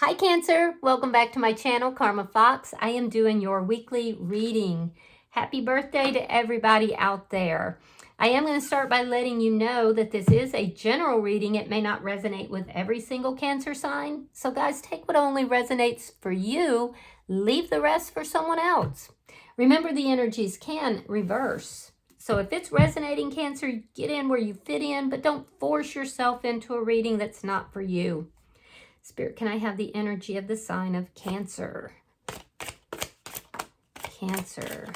Hi Cancer, welcome back to my channel, Karma Fox. I am doing your weekly reading. Happy birthday to everybody out there. I am going to start by letting you know that this is a general reading. It may not resonate with every single Cancer sign. So guys, take what only resonates for you. Leave the rest for someone else. Remember, the energies can reverse. So if it's resonating, Cancer, get in where you fit in, but don't force yourself into a reading that's not for you. Spirit, can I have the energy of the sign of Cancer? Cancer.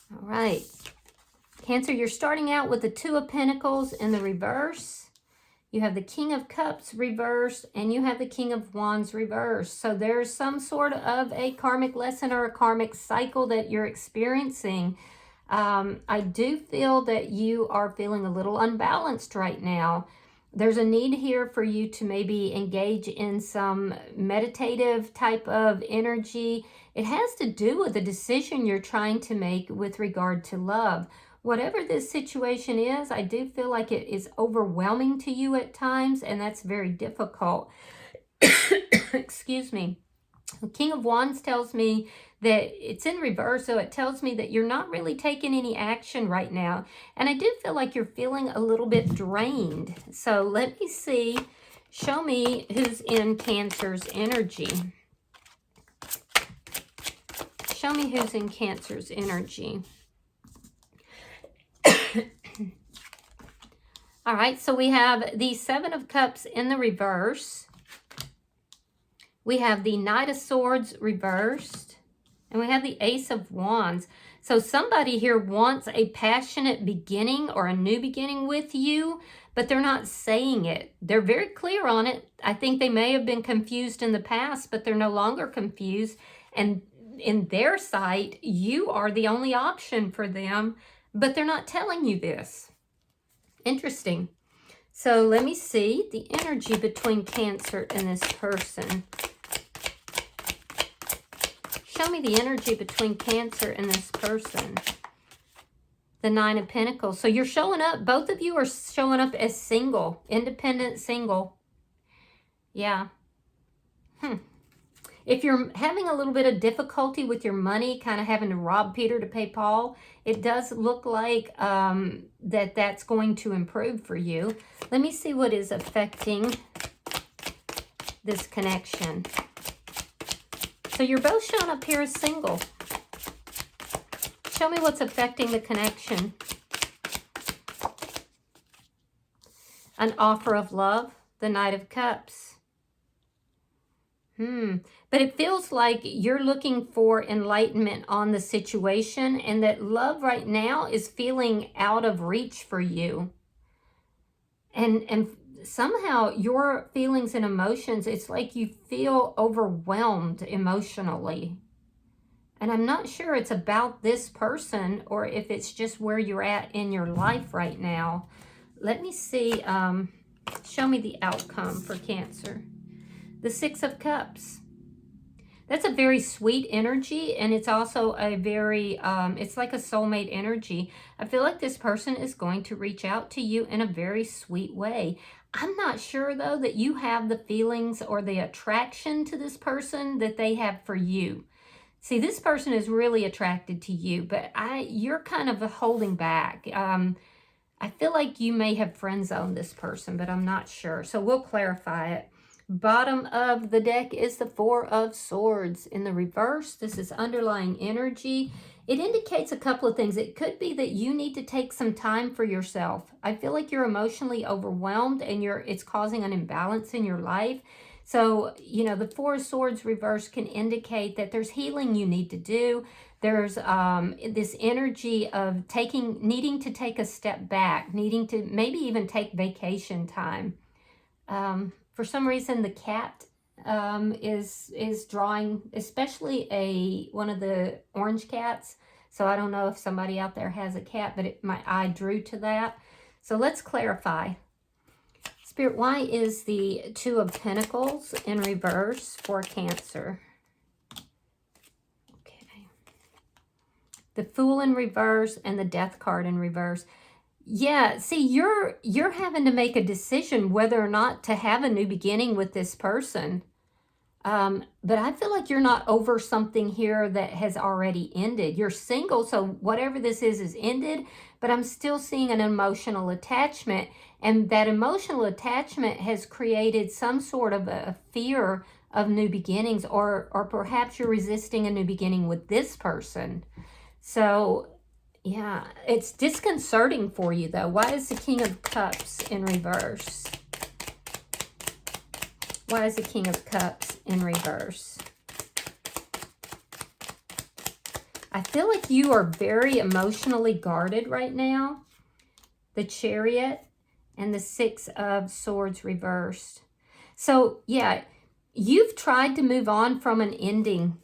All right. Cancer, you're starting out with the Two of Pentacles in the reverse. You have the King of Cups reversed, and you have the King of Wands reversed. So there's some sort of a karmic lesson or a karmic cycle that you're experiencing. I do feel that you are feeling a little unbalanced right now. There's a need here for you to maybe engage in some meditative type of energy. It has to do with the decision you're trying to make with regard to love. Whatever this situation is, I do feel like it is overwhelming to you at times, and that's very difficult. Excuse me. The King of Wands tells me that it's in reverse, so it tells me that you're not really taking any action right now. And I do feel like you're feeling a little bit drained. So let me see. Show me who's in Cancer's energy. Show me who's in Cancer's energy. All right, so we have the Seven of Cups in the reverse. We have the Knight of Swords reversed. And we have the Ace of Wands. So somebody here wants a passionate beginning or a new beginning with you, but they're not saying it. They're very clear on it. I think they may have been confused in the past, but they're no longer confused. And in their sight, you are the only option for them, but they're not telling you this. Interesting. So let me see the energy between Cancer and this person. Show me the energy between Cancer and this person. The Nine of Pentacles. So you're showing up, both of you are showing up as single, independent single. Yeah. If you're having a little bit of difficulty with your money, kind of having to rob Peter to pay Paul, it does look like that's going to improve for you. Let me see what is affecting this connection. So you're both showing up here as single. Show me what's affecting the connection. An offer of love, the Knight of Cups. But it feels like you're looking for enlightenment on the situation, and that love right now is feeling out of reach for you. And somehow your feelings and emotions, it's like you feel overwhelmed emotionally. And I'm not sure it's about this person or if it's just where you're at in your life right now. Let me see. Show me the outcome for Cancer. The Six of Cups. That's a very sweet energy, and it's also a very, it's like a soulmate energy. I feel like this person is going to reach out to you in a very sweet way. I'm not sure, though, that you have the feelings or the attraction to this person that they have for you. See, this person is really attracted to you, but you're kind of holding back. I feel like you may have friend-zoned this person, but I'm not sure. So we'll clarify it. Bottom of the deck is the Four of Swords in the reverse. This is underlying energy. It indicates a couple of things. It could be that you need to take some time for yourself. I feel like you're emotionally overwhelmed and it's causing an imbalance in your life. So, you know, the Four of Swords reverse can indicate that there's healing you need to do. There's this energy of needing to take a step back, needing to maybe even take vacation time. For some reason, the cat is drawing, especially one of the orange cats. So I don't know if somebody out there has a cat, but my eye drew to that. So let's clarify. Spirit, why is the Two of Pentacles in reverse for Cancer? Okay. The Fool in reverse and the Death card in reverse. Yeah, see, you're having to make a decision whether or not to have a new beginning with this person. But I feel like you're not over something here that has already ended. You're single, so whatever this is ended, but I'm still seeing an emotional attachment, and that emotional attachment has created some sort of a fear of new beginnings, or perhaps you're resisting a new beginning with this person. So yeah, it's disconcerting for you though. Why is the King of Cups in reverse? Why is the King of Cups in reverse? I feel like you are very emotionally guarded right now. The Chariot and the Six of Swords reversed. So yeah, you've tried to move on from an ending,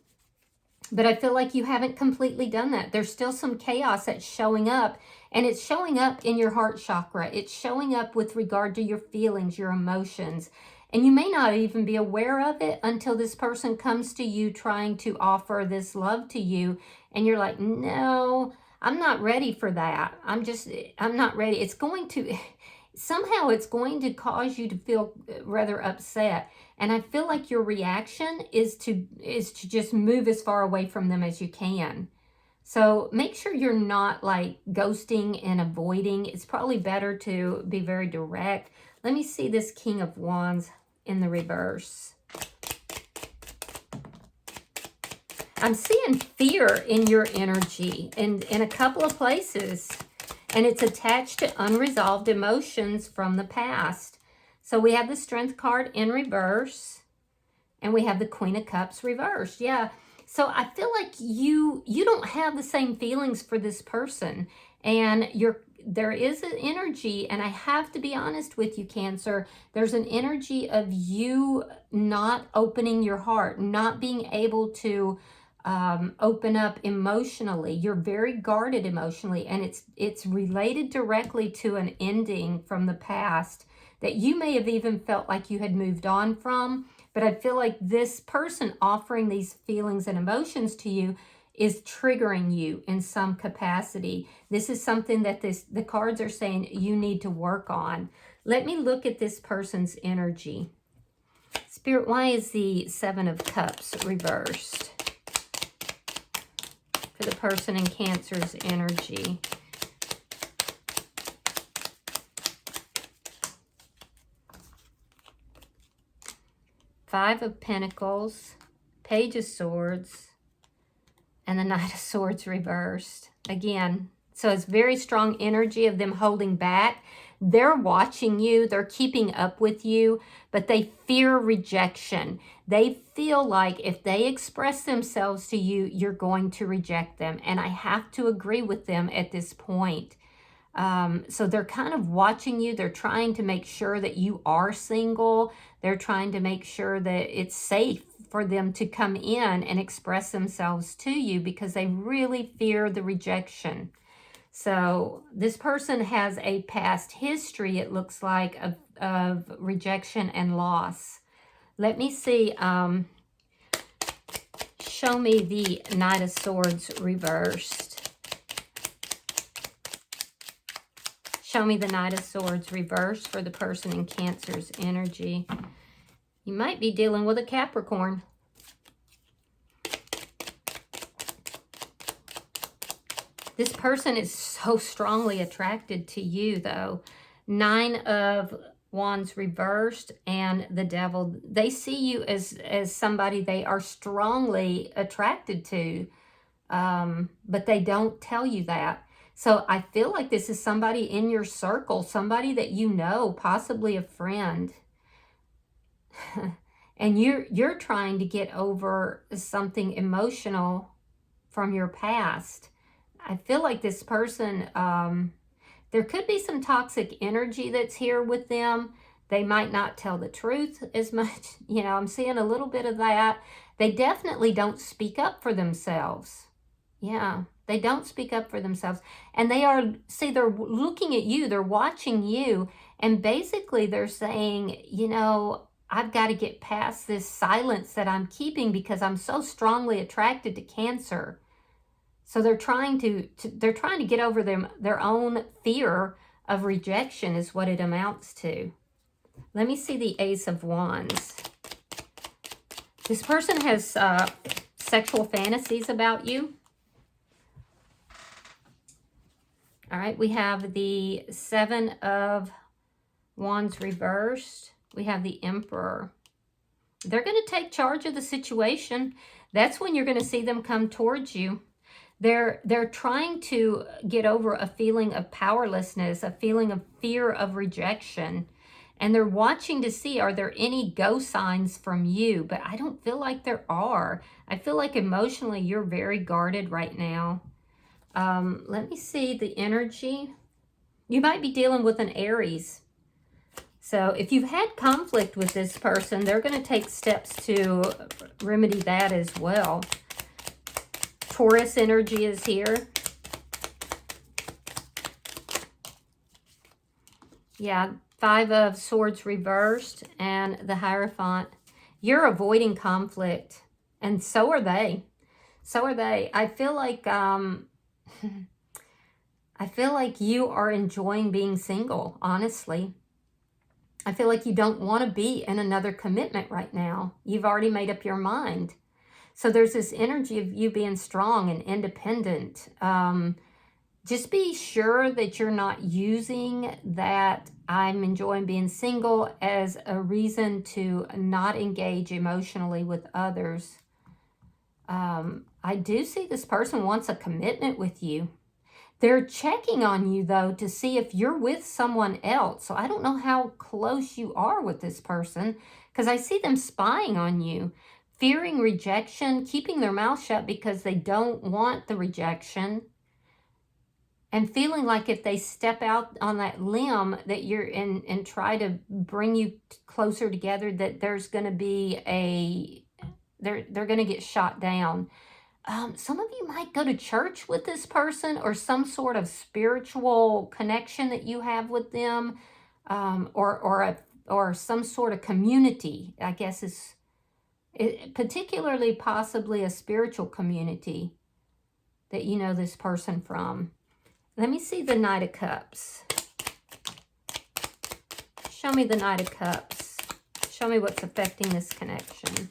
but I feel like you haven't completely done that. There's still some chaos that's showing up, and it's showing up in your heart chakra. It's showing up with regard to your feelings, your emotions. And you may not even be aware of it until this person comes to you trying to offer this love to you. And you're like, no, I'm not ready for that. I'm not ready. It's going to, somehow it's going to cause you to feel rather upset. And I feel like your reaction is to just move as far away from them as you can. So make sure you're not like ghosting and avoiding. It's probably better to be very direct. Let me see this King of Wands in the reverse. I'm seeing fear in your energy in a couple of places, and it's attached to unresolved emotions from the past. So we have the Strength card in reverse, and we have the Queen of Cups reversed. Yeah. So I feel like you don't have the same feelings for this person, and there is an energy, and I have to be honest with you, Cancer, there's an energy of you not opening your heart, not being able to open up emotionally. You're very guarded emotionally, and it's related directly to an ending from the past that you may have even felt like you had moved on from. But I feel like this person offering these feelings and emotions to you is triggering you in some capacity. This is something that the cards are saying you need to work on. Let me look at this person's energy. Spirit, why is the Seven of Cups reversed for the person in Cancer's energy? Five of Pentacles, Page of Swords, and the Knight of Swords reversed. Again, so it's very strong energy of them holding back. They're watching you. They're keeping up with you, but they fear rejection. They feel like if they express themselves to you, you're going to reject them. And I have to agree with them at this point. So they're kind of watching you. They're trying to make sure that you are single. They're trying to make sure that it's safe for them to come in and express themselves to you because they really fear the rejection. So this person has a past history, it looks like, of rejection and loss. Let me see. Show me the Knight of Swords reversed. Show me the Knight of Swords reversed for the person in Cancer's energy. You might be dealing with a Capricorn. This person is so strongly attracted to you, though. Nine of Wands reversed and the Devil. They see you as somebody they are strongly attracted to, but they don't tell you that. So I feel like this is somebody in your circle, somebody that you know, possibly a friend. And you're trying to get over something emotional from your past. I feel like this person, there could be some toxic energy that's here with them. They might not tell the truth as much. You know, I'm seeing a little bit of that. They definitely don't speak up for themselves. Yeah, they don't speak up for themselves. And they are, see, they're looking at you, they're watching you, and basically they're saying, you know, I've got to get past this silence that I'm keeping because I'm so strongly attracted to Cancer. So they're trying to get over their own fear of rejection is what it amounts to. Let me see the Ace of Wands. This person has sexual fantasies about you. All right, we have the Seven of Wands reversed. We have the Emperor. They're going to take charge of the situation. That's when you're going to see them come towards you. They're trying to get over a feeling of powerlessness, a feeling of fear of rejection. And they're watching to see, are there any go signs from you? But I don't feel like there are. I feel like emotionally you're very guarded right now. Let me see the energy. You might be dealing with an Aries. So if you've had conflict with this person, they're going to take steps to remedy that as well. Taurus energy is here. Yeah, Five of Swords reversed and the Hierophant. You're avoiding conflict, and so are they. So are they. I feel like you are enjoying being single, honestly. I feel like you don't want to be in another commitment right now. You've already made up your mind. So there's this energy of you being strong and independent. Just be sure that you're not using that I'm enjoying being single as a reason to not engage emotionally with others. I do see this person wants a commitment with you. They're checking on you, though, to see if you're with someone else. So I don't know how close you are with this person, because I see them spying on you, fearing rejection, keeping their mouth shut because they don't want the rejection, and feeling like if they step out on that limb that you're in and try to bring you closer together, that there's going to be they're going to get shot down. Some of you might go to church with this person, or some sort of spiritual connection that you have with them, or some sort of community, I guess is particularly possibly a spiritual community that you know this person from. Let me see the Knight of Cups. Show me the Knight of Cups. Show me what's affecting this connection.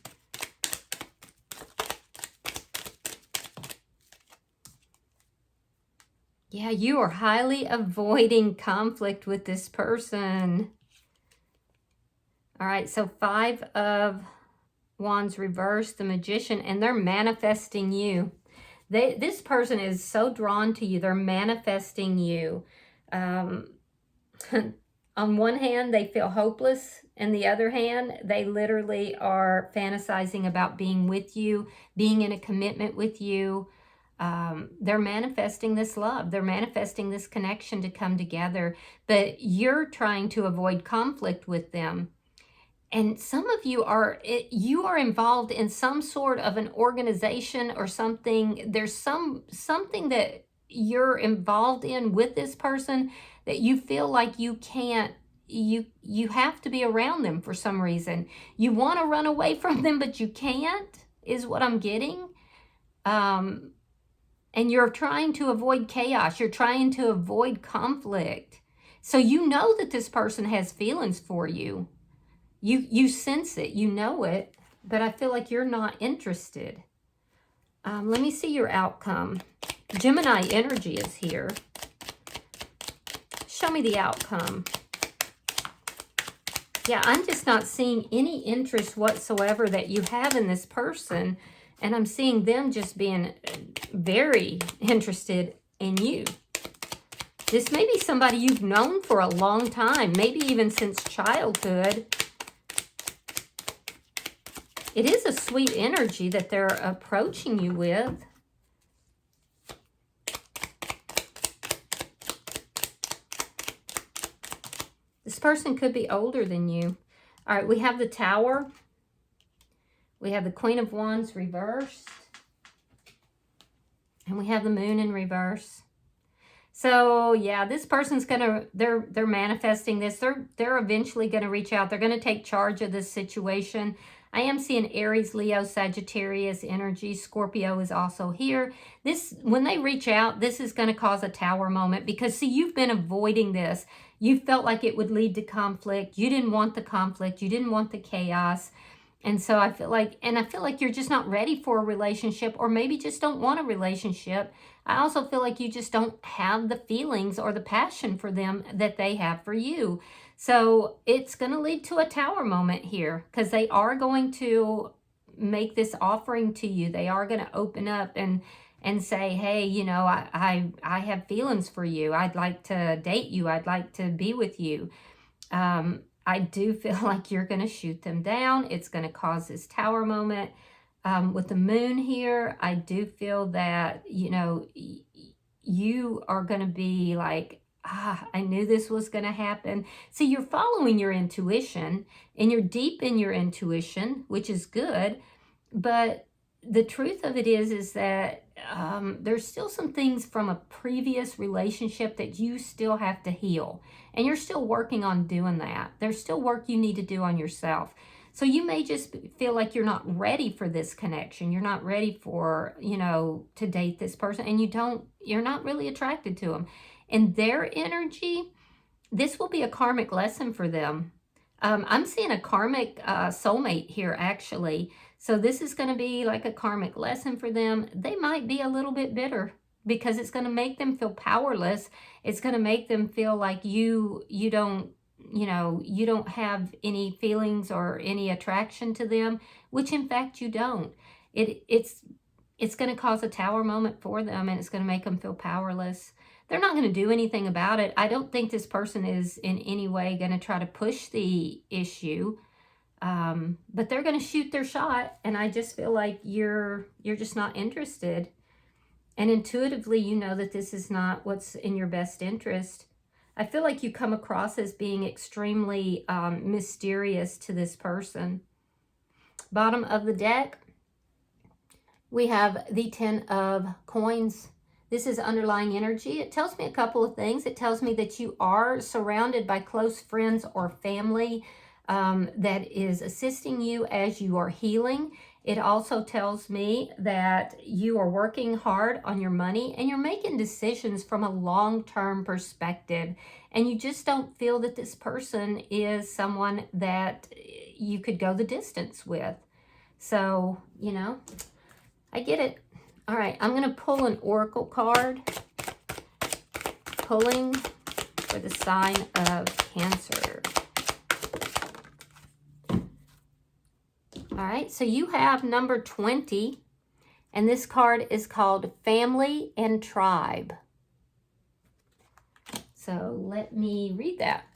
Yeah, you are highly avoiding conflict with this person. All right, so Five of Wands reversed, the Magician, and they're manifesting you. This person is so drawn to you. They're manifesting you. On one hand, they feel hopeless. And the other hand, they literally are fantasizing about being with you, being in a commitment with you. They're manifesting this love. They're manifesting this connection to come together. But you're trying to avoid conflict with them. And some of you are involved in some sort of an organization or something. There's something that you're involved in with this person that you feel like you can't, you have to be around them for some reason. You want to run away from them, but you can't, is what I'm getting. And you're trying to avoid chaos. You're trying to avoid conflict. So you know that this person has feelings for you. You sense it, you know it, but I feel like you're not interested. Let me see your outcome. Gemini energy is here. Show me the outcome. Yeah, I'm just not seeing any interest whatsoever that you have in this person, and I'm seeing them just being very interested in you. This may be somebody you've known for a long time, maybe even since childhood. It is a sweet energy that they're approaching you with. This person could be older than you. All right, we have the Tower. We have the Queen of Wands reversed. And we have the Moon in reverse. So, yeah, this person's they're manifesting this. They're eventually going to reach out. They're going to take charge of this situation. I am seeing Aries, Leo, Sagittarius energy. Scorpio is also here. This, when they reach out, this is going to cause a tower moment because, see, you've been avoiding this. You felt like it would lead to conflict. You didn't want the conflict. You didn't want the chaos. And so I feel like you're just not ready for a relationship, or maybe just don't want a relationship. I also feel like you just don't have the feelings or the passion for them that they have for you. So it's going to lead to a tower moment here because they are going to make this offering to you. They are going to open up and say, hey, you know, I have feelings for you. I'd like to date you. I'd like to be with you. I do feel like you're going to shoot them down. It's going to cause this tower moment. With the moon here, I do feel that, you know, you are going to be like, I knew this was going to happen. So you're following your intuition, and you're deep in your intuition, which is good. But the truth of it is that there's still some things from a previous relationship that you still have to heal. And you're still working on doing that. There's still work you need to do on yourself. So you may just feel like you're not ready for this connection. You're not ready for, you know, to date this person. And you're not really attracted to them. In their energy, this will be a karmic lesson for them. I'm seeing a karmic soulmate here, actually. So this is going to be like a karmic lesson for them. They might be a little bit bitter because it's going to make them feel powerless. It's going to make them feel like you don't have any feelings or any attraction to them, which in fact you don't. It's going to cause a tower moment for them, and it's going to make them feel powerless. They're not going to do anything about it. I don't think this person is in any way going to try to push the issue, but they're going to shoot their shot, and I just feel like you're just not interested. And intuitively, you know that this is not what's in your best interest. I feel like you come across as being extremely mysterious to this person. Bottom of the deck, we have the 10 of coins. This is underlying energy. It tells me a couple of things. It tells me that you are surrounded by close friends or family that is assisting you as you are healing. It also tells me that you are working hard on your money and you're making decisions from a long-term perspective. And you just don't feel that this person is someone that you could go the distance with. So, you know, I get it. All right, I'm going to pull an oracle card. Pulling for the sign of Cancer. All right, so you have number 20, and this card is called Family and Tribe. So let me read that.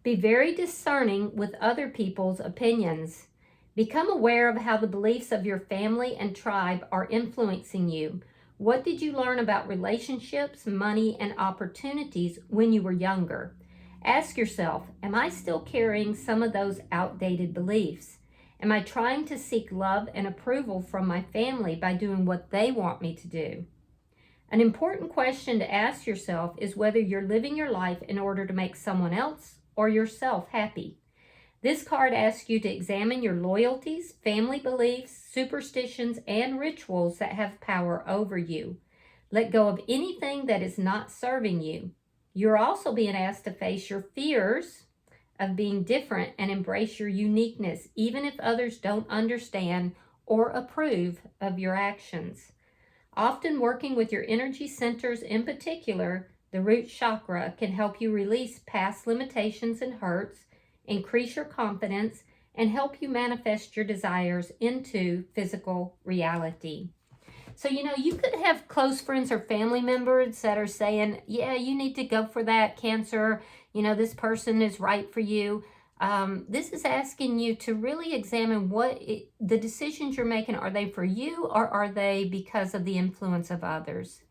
Be very discerning with other people's opinions. Become aware of how the beliefs of your family and tribe are influencing you. What did you learn about relationships, money, and opportunities when you were younger? Ask yourself, am I still carrying some of those outdated beliefs? Am I trying to seek love and approval from my family by doing what they want me to do? An important question to ask yourself is whether you're living your life in order to make someone else or yourself happy. This card asks you to examine your loyalties, family beliefs, superstitions, and rituals that have power over you. Let go of anything that is not serving you. You're also being asked to face your fears of being different and embrace your uniqueness, even if others don't understand or approve of your actions. Often working with your energy centers, in particular, the root chakra, can help you release past limitations and hurts, increase your confidence, and help you manifest your desires into physical reality. So, you know, you could have close friends or family members that are saying, yeah, you need to go for that, Cancer. You know, this person is right for you. This is asking you to really examine the decisions you're making. Are they for you, or are they because of the influence of others?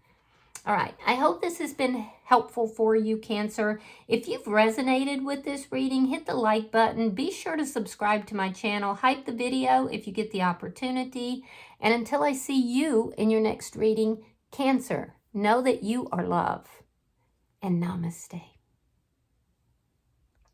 All right, I hope this has been helpful for you, Cancer. If you've resonated with this reading, hit the like button. Be sure to subscribe to my channel. Hype the video if you get the opportunity. And until I see you in your next reading, Cancer, know that you are love. And namaste.